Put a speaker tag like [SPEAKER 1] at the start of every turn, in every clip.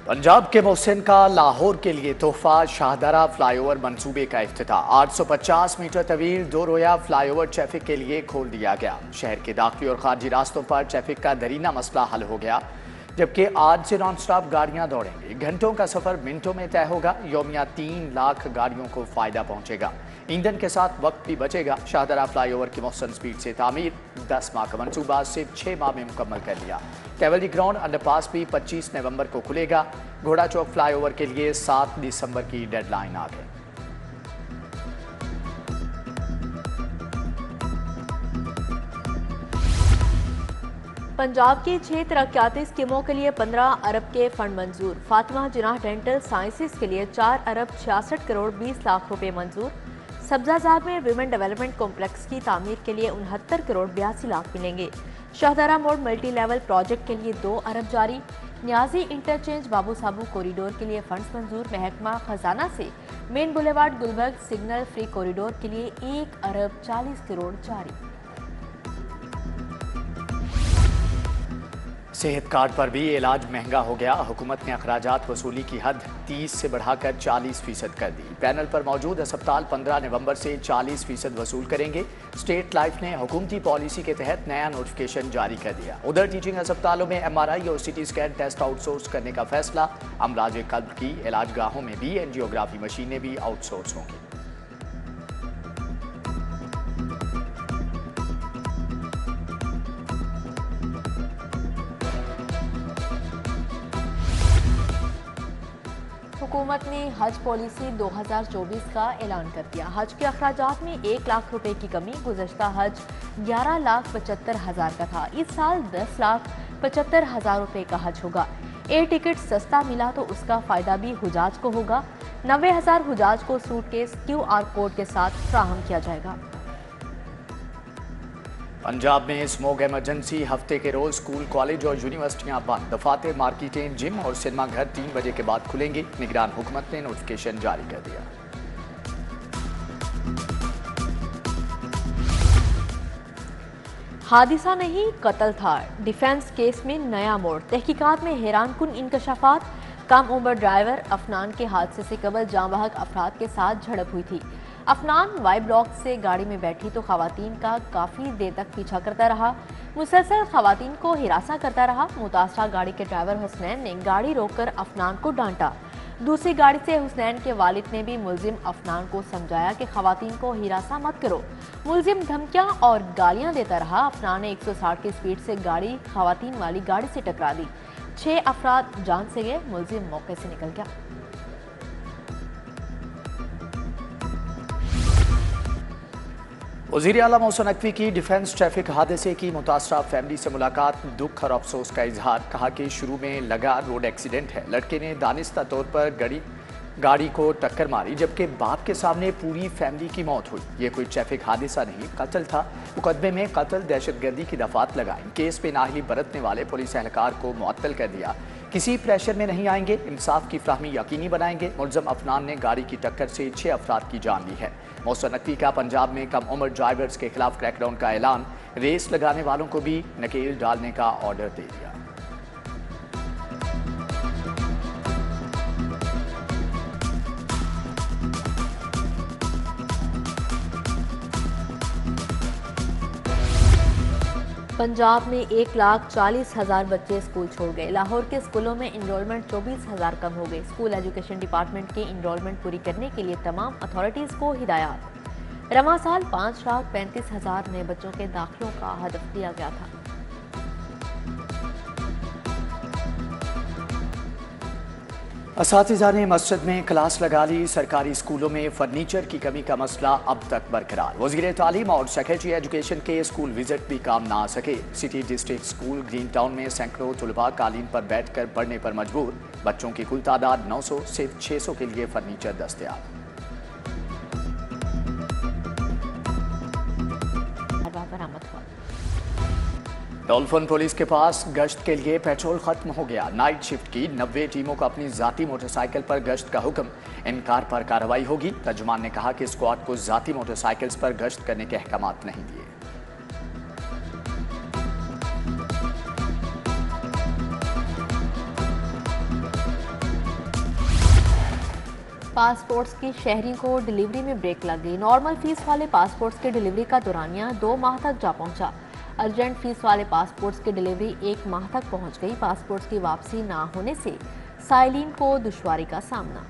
[SPEAKER 1] पंजाब के मोहसिन का लाहौर के लिए तोहफा शाहदरा फ्लाईओवर मंसूबे का इफ्तिताह। 850 मीटर तवील दो रोया फ्लाईओवर ट्रैफिक के लिए खोल दिया गया। शहर के दाखिली और खारजी रास्तों पर ट्रैफिक का दरीना मसला हल हो गया, जबकि आज से नॉन स्टॉप गाड़ियां दौड़ेंगी। घंटों का सफर मिनटों में तय होगा। यौमिया 3 लाख गाड़ियों को फायदा पहुंचेगा। ईंधन के साथ वक्त भी बचेगा। शाहदरा फ्लाईओवर की मोहसन स्पीड से तामीर 10 माह का मनसूबा सिर्फ 6 माह में मुकम्मल कर लिया। कैवलरी ग्राउंड अंडरपास भी 25 नवंबर को खुलेगा। घोड़ा चौक फ्लाईओवर के लिए 7 दिसंबर की डेडलाइन आ गई।
[SPEAKER 2] पंजाब की 6 तरक्याती स्कीमों के लिए 15 अरब के फंड मंजूर। फातिमा जिनाह डेंटल साइंसेज के लिए 4 अरब 66 करोड़ 20 लाख रुपए मंजूर। सब्जाजार में विमेन डेवलपमेंट कॉम्प्लेक्स की तामीर के लिए 69 करोड़ 82 लाख मिलेंगे। शाहदरा मोड़ मल्टी लेवल प्रोजेक्ट के लिए 2 अरब जारी। न्याजी इंटरचेंज बाबू साबू कॉरिडोर के लिए फंड्स मंजूर। महकमा खजाना से main boulevard Gulberg signal free corridor के लिए 1 अरब 40 करोड़ जारी।
[SPEAKER 1] सेहत कार्ड पर भी इलाज महंगा हो गया। हुकूमत ने अखराजात वसूली की हद 30 से बढ़ाकर 40% कर दी। पैनल पर मौजूद अस्पताल 15 नवंबर से 40% वसूल करेंगे। स्टेट लाइफ ने हुकूमती पॉलिसी के तहत नया नोटिफिकेशन जारी कर दिया। उधर टीचिंग अस्पतालों में MRI और CT स्कैन टेस्ट आउटसोर्स करने का फैसला। अमराज कल्ब की इलाज गाहों में भी एंजियोग्राफी मशीनें भी आउटसोर्स होंगी।
[SPEAKER 2] हुकूमत ने हज पॉलिसी 2024 का ऐलान कर दिया। हज के अखराजात में 1 लाख रुपए की कमी। गुज़श्ता हज 11,75,000 का था। इस साल 10,75,000 रुपए का हज होगा। एयर टिकट सस्ता मिला तो उसका फायदा भी हुजाज को होगा। 90,000 हुजाज को सूटकेस QR कोड के साथ फ्राहम किया जाएगा।
[SPEAKER 1] पंजाब में स्मोक इमरजेंसी हफ्ते के रोज स्कूल, कॉलेज और यूनिवर्सिटियां बंद। दफातर, मार्केटें, जिम और सिनेमा घर 3 बजे के बाद खुलेंगे। निगरान हुकूमत ने नोटिफिकेशन जारी कर दिया।
[SPEAKER 2] हादिसा नहीं, कत्ल था। डिफेंस केस में नया मोड़। तहकीकात में हैरानकुन इंकशाफात। कम उम्र ड्राइवर अफनान के हादसे से कबल जांबाहक अफराद के साथ झड़प हुई थी। अफनान वाई ब्लॉक से गाड़ी में बैठी तो खवातीन का काफ़ी देर तक पीछा करता रहा। मुसलसल खवातीन को हिरासा करता रहा। मुतासरा गाड़ी के ड्राइवर हुसनैन ने गाड़ी रोककर अफनान को डांटा। दूसरी गाड़ी से हुसनैन के वालिद ने भी मुलजिम अफनान को समझाया कि खवातीन को हिरासा मत करो। मुलजिम धमकियां और गालियां देता रहा। अफनान ने 160 की स्पीड से गाड़ी खवातीन वाली गाड़ी से टकरा दी। 6 अफराद जान से गए। मुलजिम मौके से निकल गया।
[SPEAKER 1] वज़ीर आला मोहसिन नकवी की डिफेंस ट्रैफिक हादसे की मुतासरा फैमिली से मुलाकात। दुख और अफसोस का इजहार। कहा कि शुरू में लगा रोड एक्सीडेंट है। लड़के ने दानिस्ता तौर पर गाड़ी को टक्कर मारी, जबकि बाप के सामने पूरी फैमिली की मौत हुई। ये कोई ट्रैफिक हादसा नहीं, कत्ल था। मुकदमे में कत्ल, दहशतगर्दी की दफात लगाई। केस पे नाअहली बरतने वाले पुलिस एहलकार को मुअत्तल कर दिया। किसी प्रेशर में नहीं आएंगे, इंसाफ की फ्राहमी यकीनी बनाएंगे। मुलजम अफनान ने गाड़ी की टक्कर से 6 अफराद की जान ली है। मोहसिन नकवी का पंजाब में कम उम्र ड्राइवर्स के खिलाफ क्रैकडाउन का ऐलान। रेस लगाने वालों को भी नकेल डालने का ऑर्डर दे दिया।
[SPEAKER 2] पंजाब में 1,40,000 बच्चे स्कूल छोड़ गए। लाहौर के स्कूलों में इनरोलमेंट 24,000 कम हो गई। स्कूल एजुकेशन डिपार्टमेंट की इनरोलमेंट पूरी करने के लिए तमाम अथॉरिटीज़ को हिदायत। रवा साल 5,35,000 नए बच्चों के दाखिलों का हदफ दिया गया था।
[SPEAKER 1] असातिज़ा ने मस्जिद में क्लास लगा ली। सरकारी स्कूलों में फर्नीचर की कमी का मसला अब तक बरकरार। वज़ीर तालीम और सेक्रेटरी एजुकेशन के स्कूल विजिट भी काम ना आ सके। City district school green town में सैकड़ों तुलबा कालीन पर बैठकर पढ़ने पर मजबूर। बच्चों की कुल तादाद 900, सिर्फ 600 के लिए फर्नीचर दस्तयाब। डॉल्फिन पुलिस के पास गश्त के लिए पेट्रोल खत्म हो गया। नाइट शिफ्ट की 90 टीमों को अपनी जाती मोटरसाइकिल पर गश्त का हुक्म। इनकार पर कार्रवाई होगी। तर्जुमान ने कहा कि स्क्वाड को जाती मोटरसाइकिल्स पर गश्त करने के अहकामात नहीं दिए।
[SPEAKER 2] पासपोर्ट्स की शहरी को डिलीवरी में ब्रेक लग गई। नॉर्मल फीस वाले पासपोर्ट्स की डिलीवरी का दौरानिया 2 माह तक जा पहुंचा। अर्जेंट फीस वाले पासपोर्ट्स की डिलीवरी 1 माह तक पहुंच गई। पासपोर्ट्स की वापसी ना होने से साइलिन को दुश्वारी का सामना।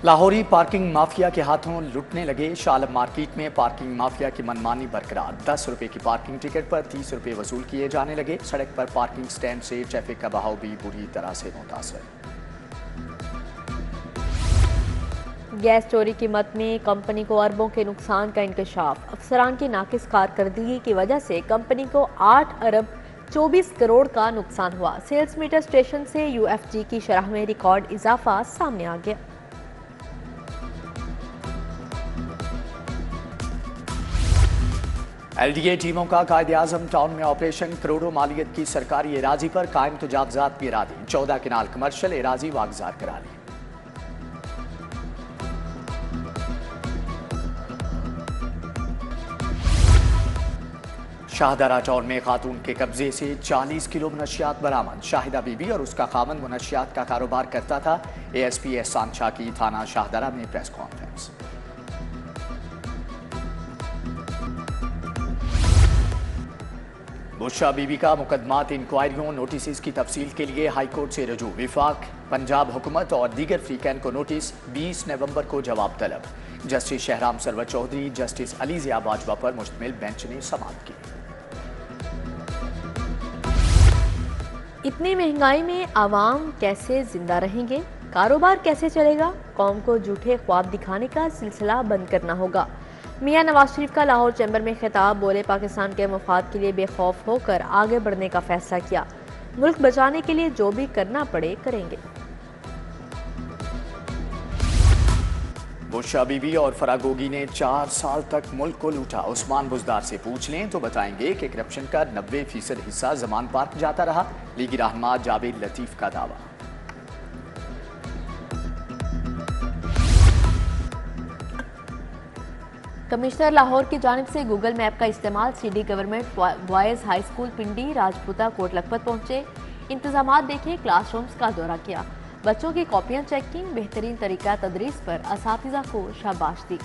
[SPEAKER 1] लाहौरी पार्किंग माफिया के हाथों लुटने लगे। शालम मार्केट में पार्किंग माफिया की मनमानी बरकरार। 10 रुपए की पार्किंग टिकट पर 30 रुपए वसूल किए जाने लगे। सड़क पर पार्किंग स्टैंड से ट्रैफिक का बहाव भी बुरी तरह से मुतासर।
[SPEAKER 2] गैस चोरी की मद में कंपनी को अरबों के नुकसान का इंकशाफ। अफसरान की नाकिस कारकर्दगी की वजह से कंपनी को 8 अरब 24 करोड़ का नुकसान हुआ। सेल्स मीटर स्टेशन से यूएफजी की शरह में रिकॉर्ड इजाफा सामने आ गया।
[SPEAKER 1] एलडीए टीमों का कायद-ए-आज़म टाउन में ऑपरेशन। करोड़ों मालियत की सरकारी एराजी पर कायम तजावजात गिरा दी। 14 किनाल कमर्शियल एराजी वागजार करा ली। शाहदरा टाउन में खातून के कब्जे से 40 किलो मुनशियात बरामद। शाहिदा बीबी और उसका खामन मुनशियात का कारोबार करता था। एएसपी एहसान शाह की थाना शाहदरा में प्रेस कॉन्फ्रेंस। बुशरा बीबी का मुकदमात इंक्वायरियों नोटिस की तफसील के लिए हाईकोर्ट से रजू। विफाक, पंजाब हुकूमत और दीगर फ्रीकैन को नोटिस। 20 नवंबर को जवाब तलब। जस्टिस शहराम सरवर चौधरी, जस्टिस अली ज़िया बाजवा पर मुश्तमिल बेंच ने समाअत की।
[SPEAKER 2] इतनी महंगाई में आवाम कैसे जिंदा रहेंगे? कारोबार कैसे चलेगा? कौम को झूठे ख्वाब दिखाने का सिलसिला बंद करना होगा। मियां नवाज शरीफ का लाहौर चैम्बर में खिताब। बोले, पाकिस्तान के मफाद के लिए बेखौफ होकर आगे बढ़ने का फैसला किया। मुल्क बचाने के लिए जो भी करना पड़े करेंगे।
[SPEAKER 1] बुशरा बीबी और फरागोगी ने 4 साल तक मुल्क को लूटा। उस्मान बुजदार से पूछ लें तो बताएंगे कि करप्शन का 90% हिस्सा जमान पार्क जाता रहा। लीगी रहनुमा जावेद लतीफ का दावा।
[SPEAKER 2] कमिश्नर लाहौर की जानिब से गूगल मैप का इस्तेमाल। CD government boys high school Pindi Rajputa Kot Lakhpat पहुंचे। इंतजामात देखे, क्लासरूम्स का दौरा किया। बच्चों की कॉपियां चेक की। बेहतरीन तरीका तदरीस पर असातिज़ा को शाबाश दी।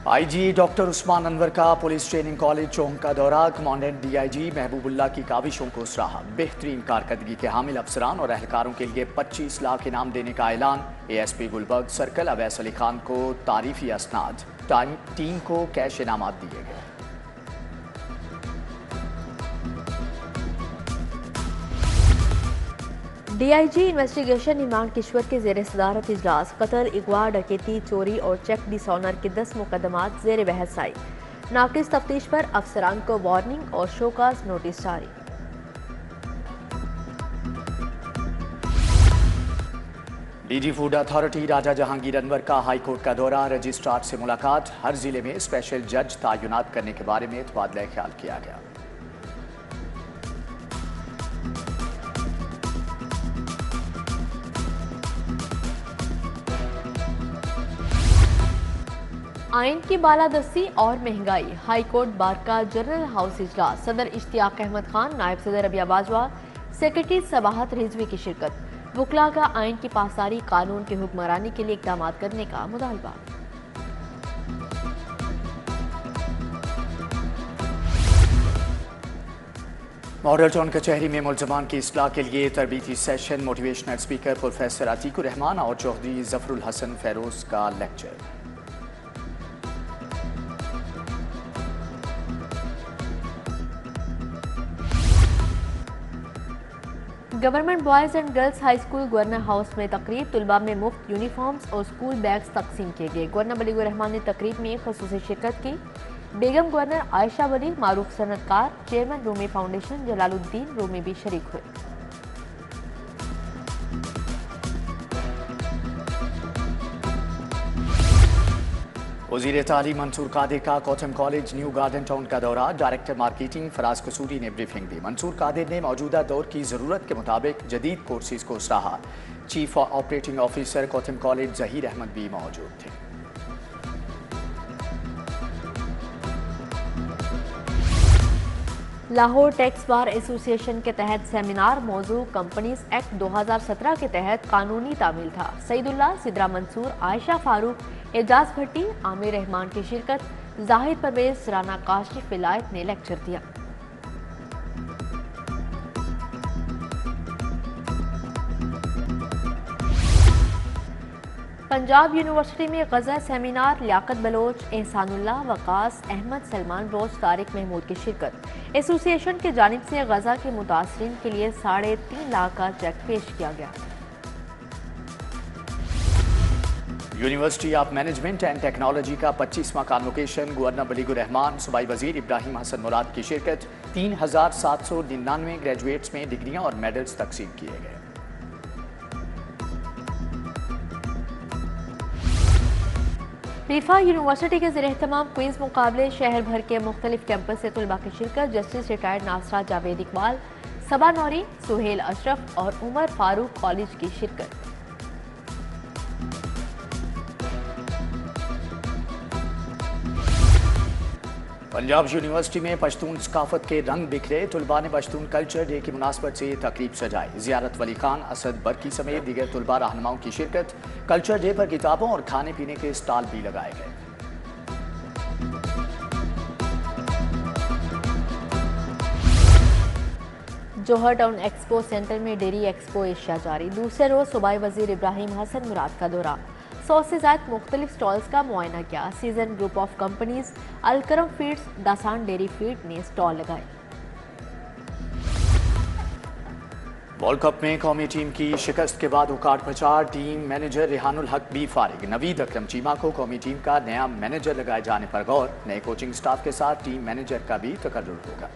[SPEAKER 1] आईजी डॉक्टर उस्मान अनवर का पुलिस ट्रेनिंग कॉलेज चौंक का दौरा। कमांडेंट डीआईजी महबूबुल्लाह की काविशों को सराहा। बेहतरीन कारकर्दगी के हामिल अफसरान और एहलकारों के लिए 25 लाख इनाम देने का ऐलान। एएसपी गुलबर्ग सर्कल अवैस अली खान को तारीफी असनाद। टीम को कैश इनामात दिए गए।
[SPEAKER 2] डीआईजी इन्वेस्टिगेशन इमरान किश्वर के जेर सदारत इजलास। कत्ल, अगवा, डकैती, चोरी और चेक डिसऑनर के 10 मुकदमात जेर बहस आई। नाकिस तफ्तीश पर अफसरान को वार्निंग और शोकाज नोटिस जारी।
[SPEAKER 1] डीजी फूड अथॉरिटी राजा जहांगीर अनवर का हाईकोर्ट का दौरा। रजिस्ट्रार से मुलाकात। हर जिले में स्पेशल जज तैनात करने के बारे में तबादला ख्याल किया गया।
[SPEAKER 2] आइन की बालादस्ती और महंगाई। हाईकोर्ट बार का जनरल हाउस इजलास। सदर इश्तियाक अहमद खान, नायब सदर रबिया बाजवा, सेक्रेटरी सबाहत रिजवी की शिरकत। वकला का आइन की पासदारी, कानून की हुक्मरानी के लिए इकदाम करने का मुतालबा।
[SPEAKER 1] मॉडल टाउन कचहरी में मुलजमान की इस्लाह के लिए तरबीती session. Motivational speaker professor Atiqur Rehman और चौधरी जफरुल हसन फेरोज का lecture.
[SPEAKER 2] Government boys and girls high school governor house में तकरीब। तुलबा में मुफ्त यूनिफॉर्म्स और स्कूल बैग्स तकसीम किए गए। गवर्नर बलीगुर रहमान ने तकरीब में खसूसी शिरकत की। बेगम गवर्नर आयशा वली, मारूफ सनतकार, चेयरमैन रूमी फाउंडेशन जलालुद्दीन रूमी भी शरीक हुए।
[SPEAKER 1] वज़ीर तालीम मंसूर कादिर का cotton college new garden town का दौरा। डायरेक्टर मार्केटिंग फराज कसूरी ने ब्रीफिंग दी। मंसूर कादिर ने मौजूदा दौर की ज़रूरत के मुताबिक जदीद कोर्सेज को सराहा। Chief operating officer cotton college Zaheer Ahmed भी मौजूद थे।
[SPEAKER 2] लाहौर टैक्स बार एसोसिएशन के तहत सेमिनार मौजू कंपनीज एक्ट 2017 के तहत कानूनी तामील था। सईदुल्लाह, सिद्रा मंसूर, आयशा फारूक, एजाज भट्टी, आमिर रहमान की शिरकत, जाहिद परवेज, राना काशिफ विलायत ने लेक्चर दिया। पंजाब यूनिवर्सिटी में गज़ा सेमिनार, लियाकत बलोच, एहसानुल्लाह, वकास अहमद, सलमान रोज, तारिक महमूद की शिरकत। एसोसिएशन की जानिब से गज़ा के मुतासरीन के लिए 3.5 लाख का चेक पेश किया गया।
[SPEAKER 1] University of management and technology का 25वां कॉन्वोकेशन, गवर्नर बलीगुर रहमान, सूबाई वजीर इब्राहिम हसन मुराद की शिरकत। 3799 ग्रेजुएट्स में डिग्रियां और मेडल्स तकसीम किए गए।
[SPEAKER 2] रिफा यूनिवर्सिटी के ज़ेर-ए-एहतमाम क्विज मुकाबले, शहर भर के मुख्तलिफ कैंपस से तुलबा की शिरकत। जस्टिस रिटायर्ड नासरा जावेद इकबाल, सबा नौरी, सुहेल अशरफ और उमर फारूक कॉलेज की शिरकत।
[SPEAKER 1] पंजाब यूनिवर्सिटी में पश्तून सकाफत के रंग बिखरे। तुलबा ने पश्तून कल्चर डे की मुनासबत से तकरीब सजाई। ज़ियारत वली खान, असद बरकी समेत दीगर तुलबा रहनुमाओं की शिरकत। कल्चर डे पर किताबों और खाने पीने के स्टॉल भी लगाए गए।
[SPEAKER 2] जोहर टाउन एक्सपो सेंटर में डेयरी एक्सपो एशिया जारी। दूसरे रोज सूबाई वजीर इब्राहिम हसन मुराद का दौरा। 100 से ज्यादा मुख्तलिफ स्टॉल्स का मुआयना किया। Season group of companies, Alkaram feeds, Dasan dairy feed ने स्टॉल लगाए।
[SPEAKER 1] वर्ल्ड कप में कौमी टीम की शिकस्त के बाद उकाड़ पचाड़। टीम मैनेजर रेहानुल हक भी फारिग। नवीद अकरम चीमा को कौमी टीम का नया मैनेजर लगाए जाने पर गौर। नए कोचिंग स्टाफ के साथ टीम मैनेजर का भी तकर्रुर होगा।